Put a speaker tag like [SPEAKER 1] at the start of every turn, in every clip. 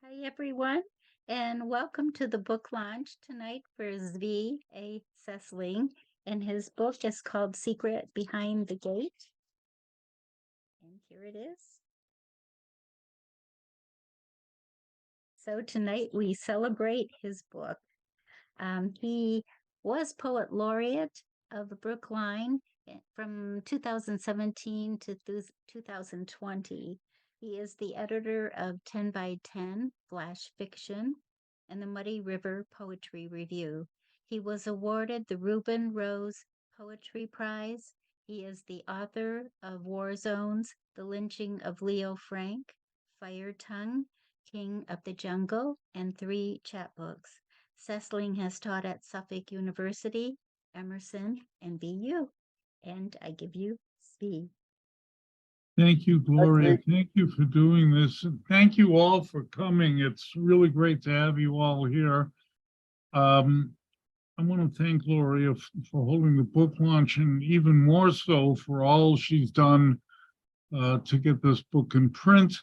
[SPEAKER 1] Hi, everyone, and welcome to the book launch tonight for Zvi Sesling. And his book is called Secret Behind the Gate. And here it is. So tonight we celebrate his book. He was poet laureate of Brookline from 2017 to 2020. He is the editor of 10 by 10 Flash Fiction and the Muddy River Poetry Review. He was awarded the Reuben Rose Poetry Prize. He is the author of War Zones, The Lynching of Leo Frank, Fire Tongue, King of the Jungle, and 3 chapbooks. Sesling has taught at Suffolk University, Emerson, and BU. And I give you Zvi.
[SPEAKER 2] Thank you, Gloria. Thank you for doing this. And thank you all for coming. It's really great to have you all here. I want to thank Gloria for holding the book launch, and even more so for all she's done to get this book in print.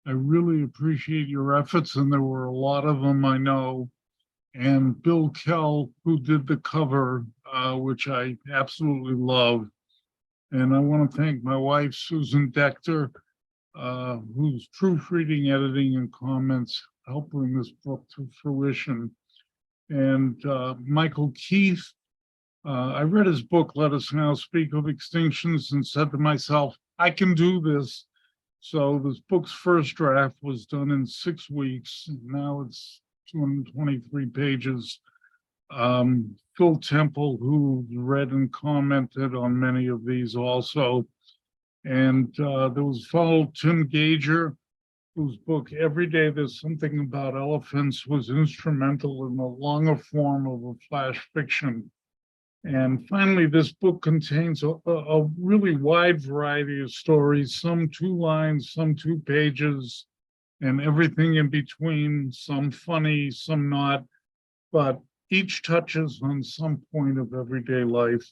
[SPEAKER 2] I really appreciate your efforts, and there were a lot of them, I know. And Bill Kell, who did the cover, which I absolutely love. And I want to thank my wife, Susan Dector, who's proofreading, editing, and comments, helped bring this book to fruition. And Michael Keith, I read his book, Let Us Now Speak of Extinctions, and said to myself, I can do this. So this book's first draft was done in 6 weeks. Now it's 223 pages. Phil Temple, who read and commented on many of these also. And there was fellow Tim Gager, whose book, Every Day There's Something About Elephants, was instrumental in the longer form of a flash fiction. And finally, this book contains a really wide variety of stories, some 2 lines, some 2 pages, and everything in between, some funny, some not, but each touches on some point of everyday life.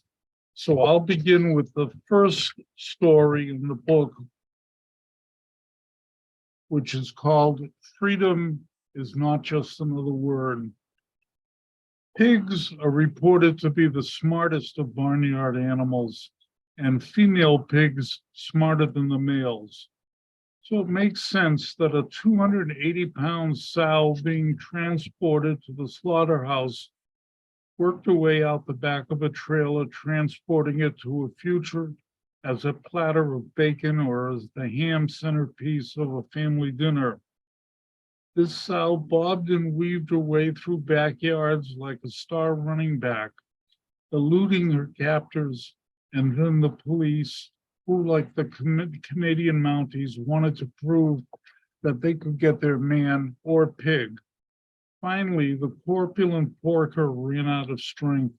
[SPEAKER 2] So I'll begin with the first story in the book, which is called Freedom is Not Just Another Word. Pigs are reported to be the smartest of barnyard animals, and female pigs smarter than the males. So it makes sense that a 280-pound sow being transported to the slaughterhouse worked her way out the back of a trailer, transporting it to a future as a platter of bacon or as the ham centerpiece of a family dinner. This sow bobbed and weaved her way through backyards like a star running back, eluding her captors and then the police, who, like the Canadian Mounties, wanted to prove that they could get their man or pig. Finally, the corpulent porker ran out of strength.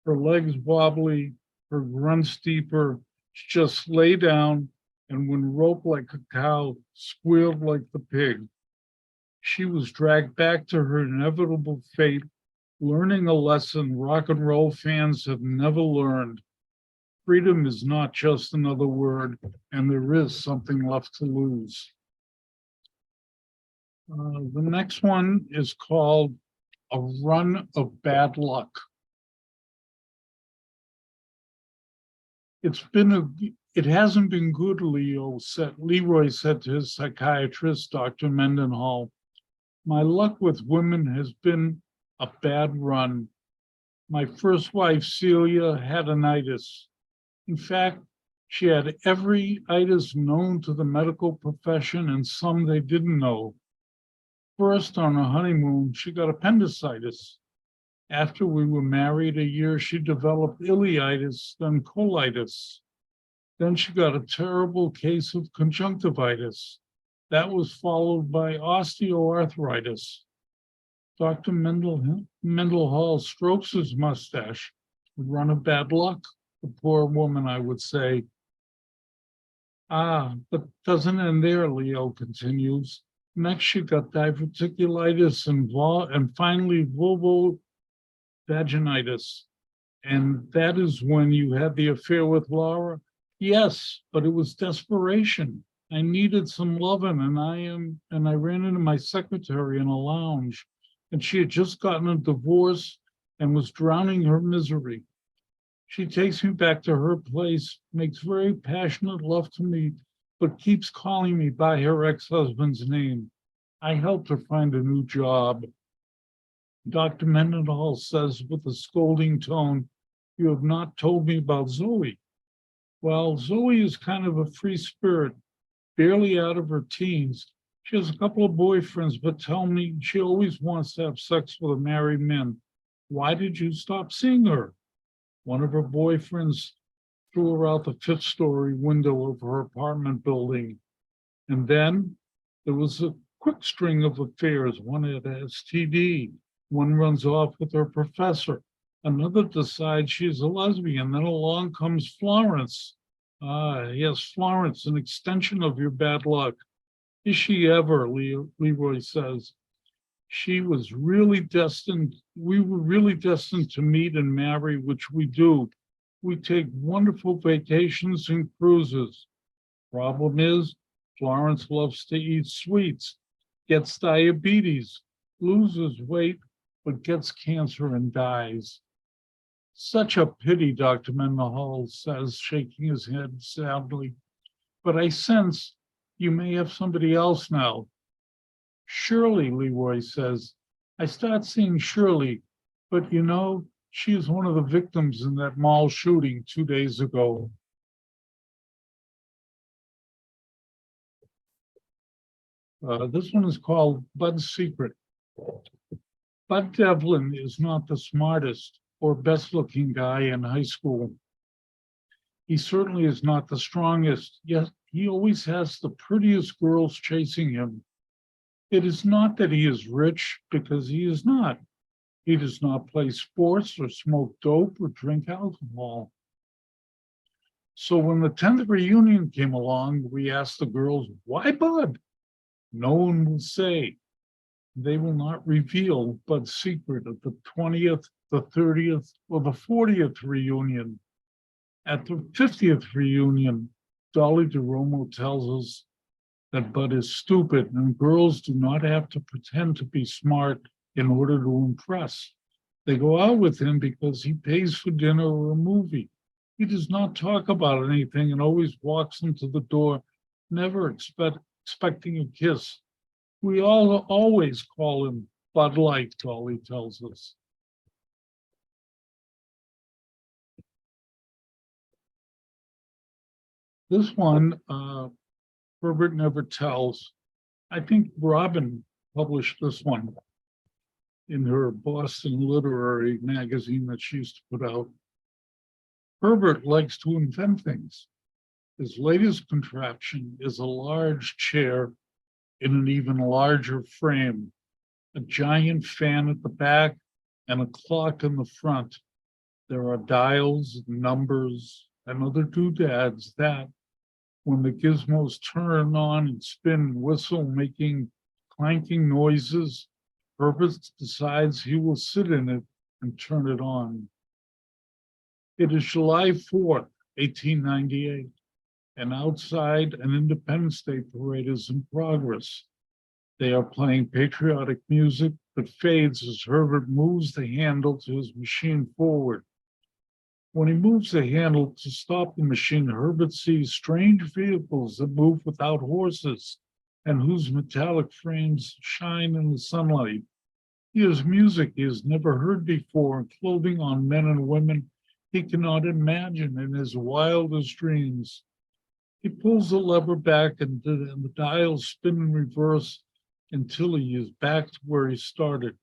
[SPEAKER 2] Her legs wobbly, her grunts deeper. She just lay down and, when roped like a cow, squealed like the pig. She was dragged back to her inevitable fate, learning a lesson rock and roll fans have never learned. Freedom is not just another word, and there is something left to lose. The next one is called A Run of Bad Luck. It hasn't been good, Leroy said to his psychiatrist, Dr. Mendenhall. My luck with women has been a bad run. My first wife, Celia, had an itis. In fact, she had every itis known to the medical profession and some they didn't know. First, on her honeymoon, she got appendicitis. After we were married a year, she developed ileitis, then colitis. Then she got a terrible case of conjunctivitis. That was followed by osteoarthritis. Dr. Mendenhall strokes his mustache. A run of bad luck. The poor woman, I would say. But doesn't end there, Leo continues. Next, she got diverticulitis and finally vulvovaginitis. And that is when you had the affair with Laura? Yes, but it was desperation. I needed some loving, and I ran into my secretary in a lounge, and she had just gotten a divorce and was drowning her misery. She takes me back to her place, makes very passionate love to me, but keeps calling me by her ex-husband's name. I helped her find a new job. Dr. Mendenhall says with a scolding tone, "You have not told me about Zoe." Well, Zoe is kind of a free spirit, barely out of her teens. She has a couple of boyfriends, but tell me she always wants to have sex with a married man. Why did you stop seeing her? One of her boyfriends threw her out the fifth-story window of her apartment building. And then there was a quick string of affairs. One had STD, one runs off with her professor, another decides she's a lesbian. Then along comes Florence. Ah, yes, Florence, an extension of your bad luck. Is she ever, Leroy says. She was really destined, we were really destined to meet and marry, which we do. We take wonderful vacations and cruises. Problem is, Florence loves to eat sweets, gets diabetes, loses weight, but gets cancer and dies. Such a pity, Dr. Mendenhall says, shaking his head sadly. But I sense you may have somebody else now. Shirley, Leroy says. I start seeing Shirley, but you know, she is one of the victims in that mall shooting 2 days ago. This one is called Bud's Secret. Bud Devlin is not the smartest or best looking guy in high school. He certainly is not the strongest, yet he always has the prettiest girls chasing him. It is not that he is rich, because he is not. He does not play sports or smoke dope or drink alcohol. So when the 10th reunion came along, we asked the girls, why Bud? No one will say. They will not reveal Bud's secret at the 20th, the 30th, or the 40th reunion. At the 50th reunion, Dolly DeRomo tells us that Bud is stupid and girls do not have to pretend to be smart in order to impress. They go out with him because he pays for dinner or a movie. He does not talk about anything and always walks into the door, never expecting a kiss. We all always call him Bud Light, Dolly tells us. This one, Herbert Never Tells. I think Robin published this one in her Boston literary magazine that she used to put out. Herbert likes to invent things. His latest contraption is a large chair in an even larger frame, a giant fan at the back, and a clock in the front. There are dials, numbers, and other doodads that, when the gizmos turn on and spin and whistle, making clanking noises, Herbert decides he will sit in it and turn it on. It is July 4th, 1898, and outside an Independence Day parade is in progress. They are playing patriotic music that fades as Herbert moves the handle to his machine forward. When he moves the handle to stop the machine, Herbert sees strange vehicles that move without horses and whose metallic frames shine in the sunlight. He hears music he has never heard before, and clothing on men and women he cannot imagine in his wildest dreams. He pulls the lever back and the dials spin in reverse until he is back to where he started.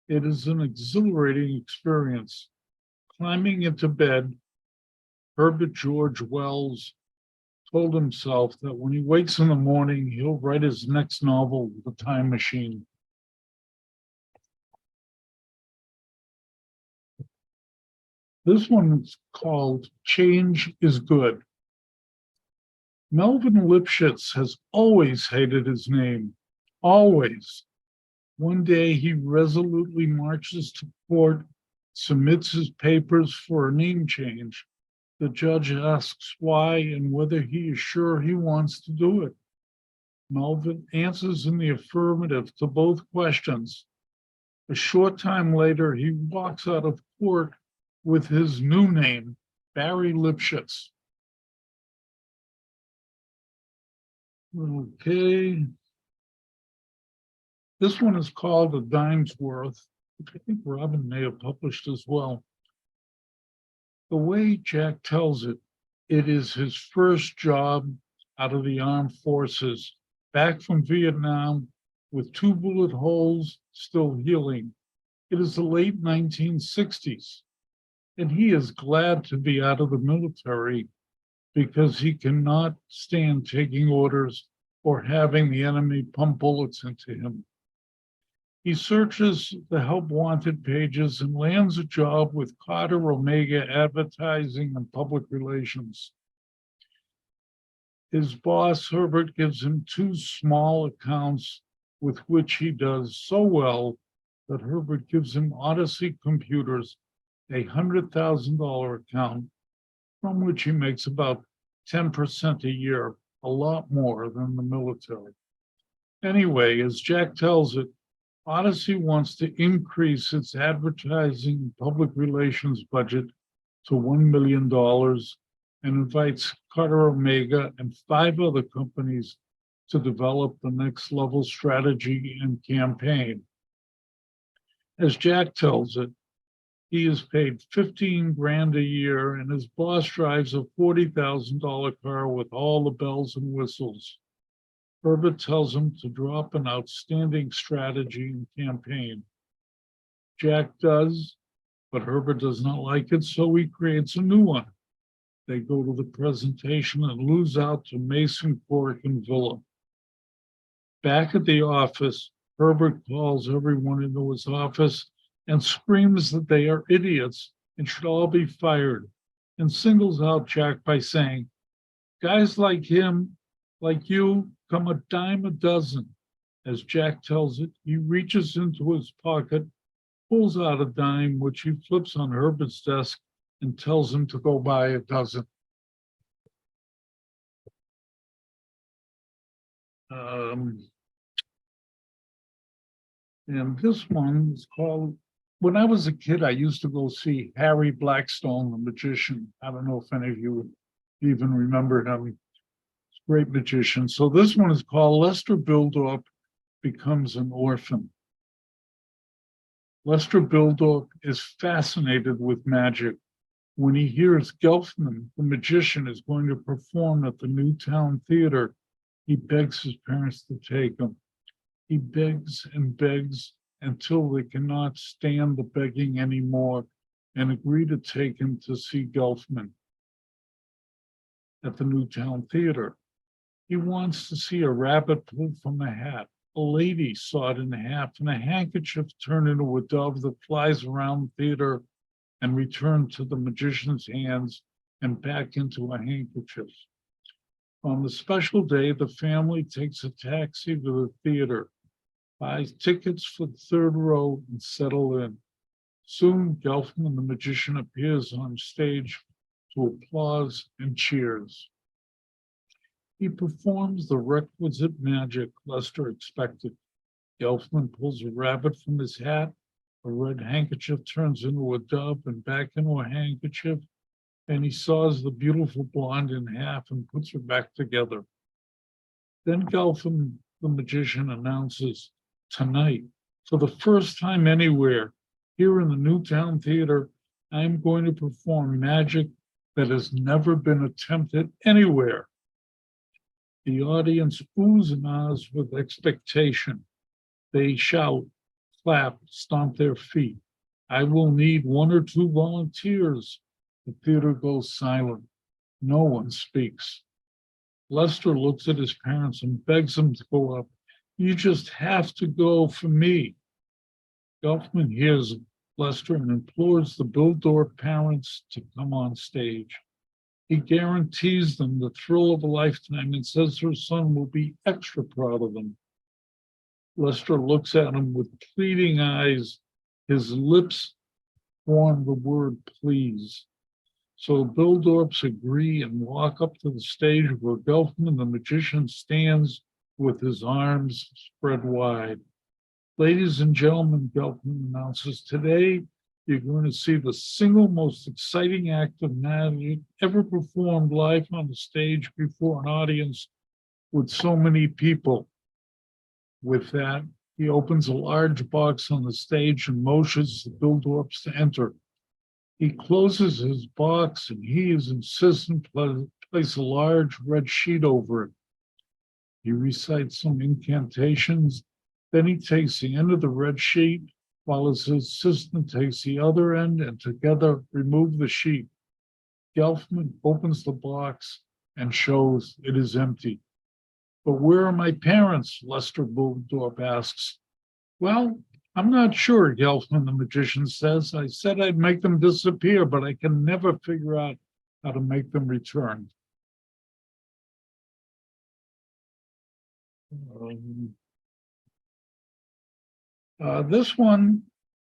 [SPEAKER 2] It is an exhilarating experience. Climbing into bed, Herbert George Wells told himself that when he wakes in the morning, he'll write his next novel, The Time Machine. This one's called Change is Good. Melvin Lipschitz has always hated his name, always. One day he resolutely marches to court, submits his papers for a name change. The judge asks why and whether he is sure he wants to do it. Melvin answers in the affirmative to both questions. A short time later, he walks out of court with his new name, Barry Lipschitz. Okay. This one is called A Dime's Worth, which I think Robin may have published as well. The way Jack tells it, it is his first job out of the armed forces, back from Vietnam with 2 bullet holes still healing. It is the late 1960s, and he is glad to be out of the military because he cannot stand taking orders or having the enemy pump bullets into him. He searches the help wanted pages and lands a job with Carter Omega Advertising and Public Relations. His boss, Herbert, gives him 2 small accounts with which he does so well that Herbert gives him Odyssey Computers, a $100,000 account from which he makes about 10% a year, a lot more than the military. Anyway, as Jack tells it, Odyssey wants to increase its advertising and public relations budget to $1 million and invites Carter Omega and 5 other companies to develop the next level strategy and campaign. As Jack tells it, he is paid $15 grand a year and his boss drives a $40,000 car with all the bells and whistles. Herbert tells him to drop an outstanding strategy and campaign. Jack does, but Herbert does not like it, so he creates a new one. They go to the presentation and lose out to Mason, Cork, and Villa. Back at the office, Herbert calls everyone into his office and screams that they are idiots and should all be fired, and singles out Jack by saying, "Guys like him, like you, come a dime a dozen." As Jack tells it, he reaches into his pocket, pulls out a dime, which he flips on Herbert's desk and tells him to go buy a dozen. And this one is called, when I was a kid, I used to go see Harry Blackstone, the magician. I don't know if any of you even remember him. Great magician. So this one is called Lester Bildorp Becomes an Orphan. Lester Bildorp is fascinated with magic. When he hears Gelfman, the magician, is going to perform at the Newtown Theater, he begs his parents to take him. He begs and begs until they cannot stand the begging anymore and agree to take him to see Gelfman at the Newtown Theater. He wants to see a rabbit pulled from a hat, a lady sawed in half, and a handkerchief turned into a dove that flies around the theater and returns to the magician's hands and back into a handkerchief. On the special day, the family takes a taxi to the theater, buys tickets for the 3rd row, and settle in. Soon, Gelfman, the magician, appears on stage to applause and cheers. He performs the requisite magic Lester expected. Gelfman pulls a rabbit from his hat, a red handkerchief turns into a dove and back into a handkerchief, and he saws the beautiful blonde in half and puts her back together. Then Gelfman, the magician, announces, "Tonight, for the first time anywhere, here in the Newtown Theater, I'm going to perform magic that has never been attempted anywhere." The audience oohs and ahs with expectation. They shout, clap, stomp their feet. "I will need 1 or 2 volunteers." The theater goes silent. No one speaks. Lester looks at his parents and begs them to go up. "You just have to go for me." Gelfman hears Lester and implores the Bildorp parents to come on stage. He guarantees them the thrill of a lifetime and says her son will be extra proud of them. Lester looks at him with pleading eyes. His lips form the word please. So Bildorps agree and walk up to the stage where Gelfman, the magician, stands with his arms spread wide. Ladies and gentlemen, Gelfman announces, today you're going to see the single most exciting act of magic ever performed live on the stage before an audience with so many people. With that, he opens a large box on the stage and motions the Bildorps to enter. He closes his box and he is insistent to place a large red sheet over it. He recites some incantations. Then he takes the end of the red sheet while his assistant takes the other end and together remove the sheet. Gelfman opens the box and shows it is empty. But where are my parents? Lester Bildorp asks. Well, I'm not sure, Gelfman, the magician says. I said I'd make them disappear, but I can never figure out how to make them return. This one,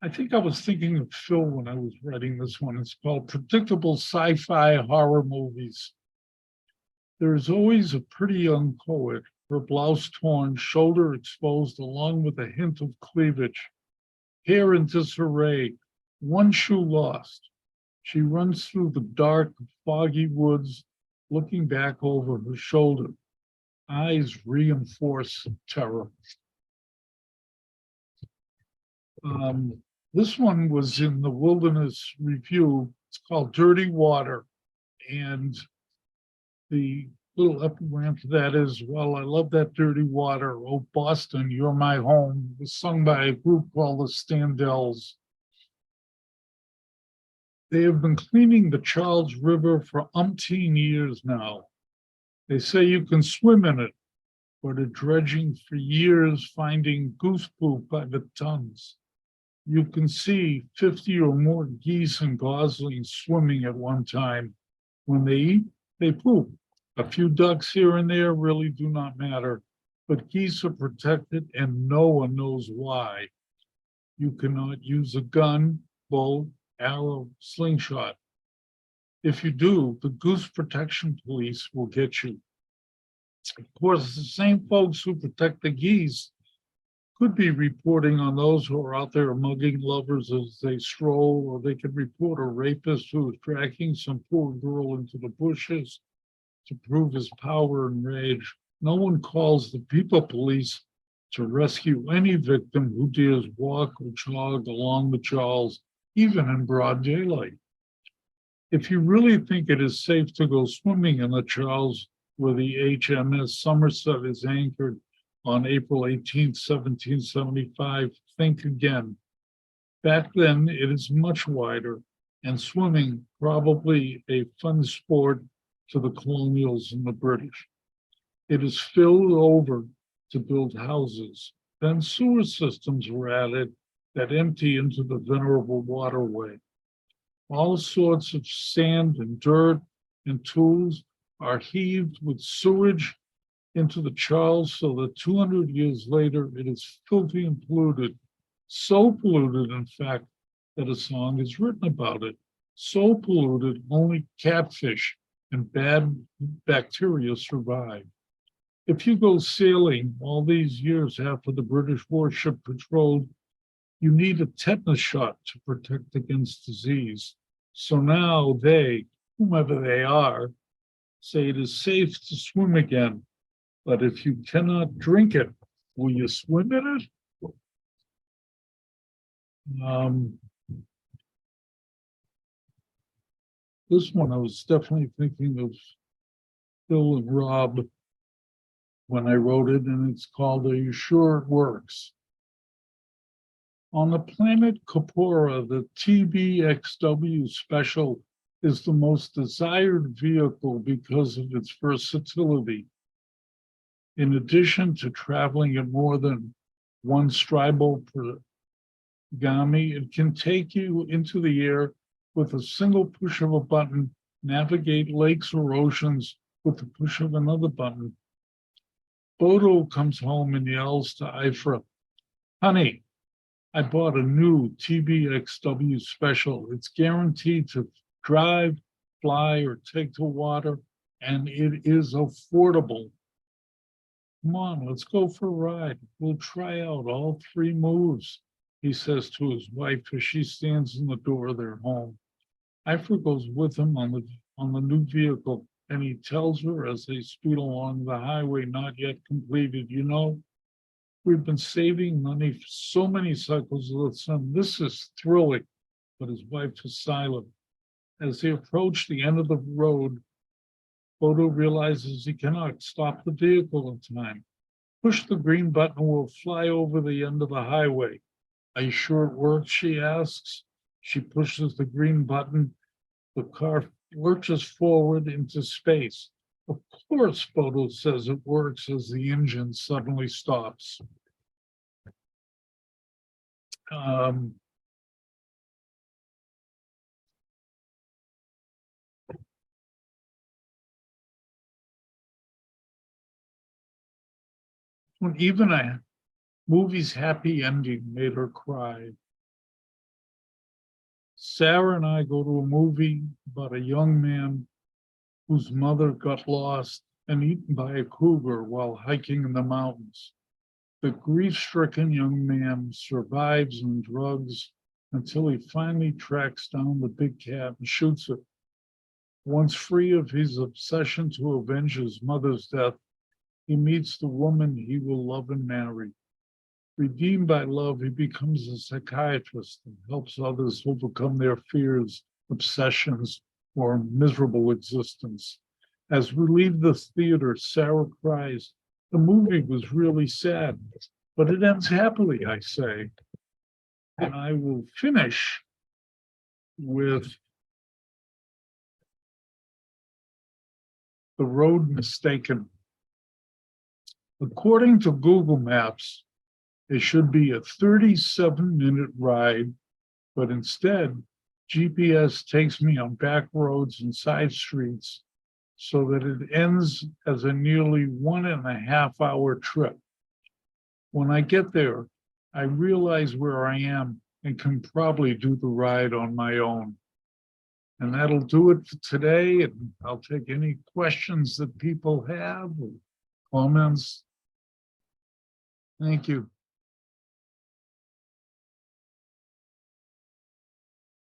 [SPEAKER 2] I think I was thinking of Phil when I was writing this one. It's called Predictable Sci-Fi Horror Movies. There's always a pretty young poet, her blouse torn, shoulder exposed, along with a hint of cleavage. Hair in disarray, one shoe lost. She runs through the dark, foggy woods, looking back over her shoulder. Eyes reinforce terror. This one was in the Wilderness Review. It's called Dirty Water. And the little epigram to that is, well, I love that dirty water. Oh, Boston, you're my home. It was sung by a group called the Standells. They have been cleaning the Charles River for umpteen years now. They say you can swim in it, but are dredging for years, finding goose poop by the tons. You can see 50 or more geese and goslings swimming at one time. When they eat, they poop. A few ducks here and there really do not matter, but geese are protected and no one knows why. You cannot use a gun, bow, arrow, slingshot. If you do, the goose protection police will get you. Of course, the same folks who protect the geese could be reporting on those who are out there mugging lovers as they stroll, or they could report a rapist who is dragging some poor girl into the bushes to prove his power and rage. No one calls the people police to rescue any victim who dares walk or jog along the Charles, even in broad daylight. If you really think it is safe to go swimming in the Charles, where the HMS Somerset is anchored on April 18, 1775, think again. Back then, it is much wider, and swimming probably a fun sport to the colonials and the British. It is filled over to build houses. Then sewer systems were added that empty into the venerable waterway. All sorts of sand and dirt and tools are heaved with sewage into the Charles, so that 200 years later, it is filthy and polluted. So polluted, in fact, that a song is written about it. So polluted, only catfish and bad bacteria survive. If you go sailing all these years after the British warship patrolled, you need a tetanus shot to protect against disease. So now they, whomever they are, say it is safe to swim again. But if you cannot drink it, will you swim in it? This one I was definitely thinking of Phil and Rob when I wrote it, and it's called Are You Sure It Works? On the planet Corpora, the TBXW Special is the most desired vehicle because of its versatility. In addition to traveling at more than one stribal per gami, it can take you into the air with a single push of a button, navigate lakes or oceans with the push of another button. Bodo comes home and yells to Ifra, honey, I bought a new TBXW Special. It's guaranteed to drive fly or take to water, and it is affordable. Come on, let's go for a ride. We'll try out all 3 moves, he says to his wife as she stands in the door of their home. Ifra goes with him on the new vehicle, and he tells her as they speed along the highway not yet completed, you know, we've been saving money for so many cycles of the sun. This is thrilling. But his wife is silent. As they approach the end of the road, Bodo realizes he cannot stop the vehicle in time. Push the green button and we'll fly over the end of the highway. Are you sure it works? She asks. She pushes the green button. The car lurches forward into space. Of course, Bodo says it works as the engine suddenly stops. When even a movie's happy ending made her cry. Sarah and I go to a movie about a young man whose mother got lost and eaten by a cougar while hiking in the mountains. The grief-stricken young man survives on drugs until he finally tracks down the big cat and shoots it. Once free of his obsession to avenge his mother's death, he meets the woman he will love and marry. Redeemed by love, he becomes a psychiatrist and helps others overcome their fears, obsessions, or miserable existence. As we leave the theater, Sarah cries, "The movie was really sad, but it ends happily," I say. And I will finish with The Road Mistaken. According to Google Maps, it should be a 37-minute ride, but instead, GPS takes me on back roads and side streets so that it ends as a nearly 1.5-hour trip. When I get there, I realize where I am and can probably do the ride on my own. And that'll do it for today. And I'll take any questions that people have or comments. Thank you.